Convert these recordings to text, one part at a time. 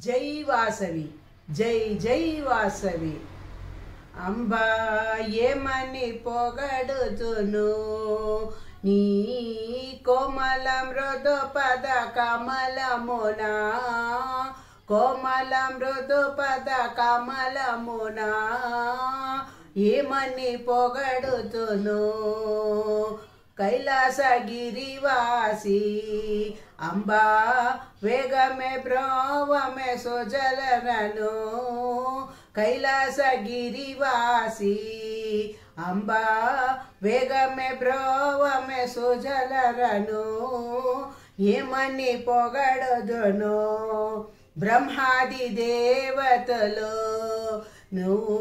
జై వాసవి, జై జై వాసవి. అంబా ఏమని పొగడుతును నీ కోమల మృదు పద కమలమునా, కోమల మృదు పద కమలమునా ఏమని పొగడుతును. కైలాసగిరివాసి అంబా వేగమే బ్రోవమే సుజలరను, కైలాసగిరివాసి అంబా వేగమే బ్రోవమే సుజలరను ఏమని పొగడుదును. బ్రహ్మాది దేవతలు నువ్వు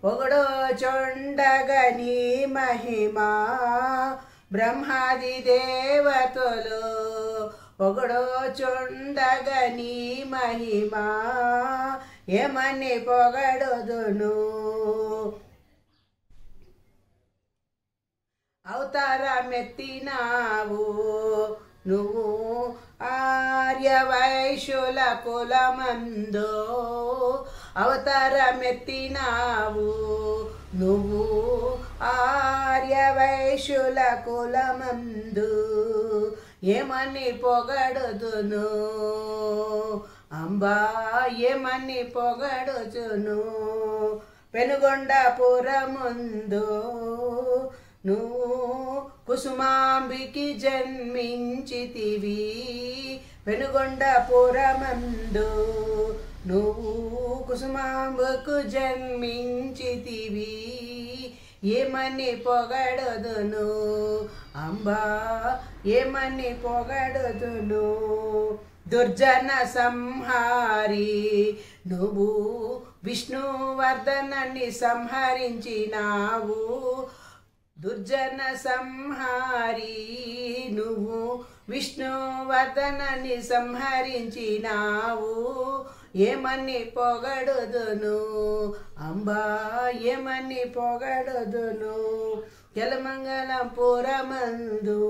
పొగడో చుండగని మహిమా, బ్రహ్మాది దేవతలు పొగడో చుండగని మహిమా ఏమని పొగడుదును. అవతారమెత్తినావు నువ్వు ఆర్యవైశ్యుల కులమందు, అవతారమెత్తినావు నువ్వు ఆర్యవైశ్యుల కులమందు ఏమని పొగడుదును. అంబా ఏమని పొగడుచును. పెనుగొండపురముందు నువ్వు కుసుమాంబికి జన్మించితివి, పెనుగొండపురమందు నువ్వు కుసుమాంబకు జన్మించితివి ఏమని పొగడుదును. అంబా ఏమని పొగడుదును. దుర్జన సంహారి నువ్వు విష్ణువర్ధనని సంహరించినావు, దుర్జన సంహారి నువ్వు విష్ణువర్ధనని సంహరించినావు ఏమని పొగడుదును. అంబా ఏమని పొగడుదును. కెలమంగళపురమందు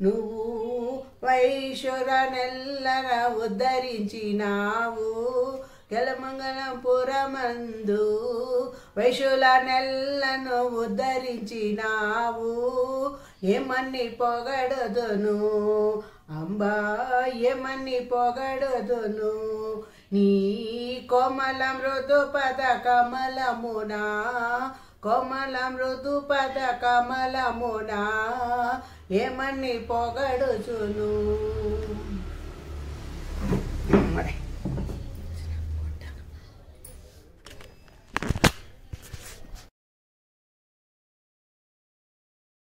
నువ్వు వైశ్యురనెల్లర ఉద్ధరించినావు, కెలమంగళపురమందు వైశ్యులనెల్లను ఉద్ధరించినావు ఏమని పొగడుదును. అంబా ఏమని పొగడుదును. నీ కోమల మృదు పద కమలమునా, కోమల మృదు పద కమలమునా ఏమని పొగడుచును.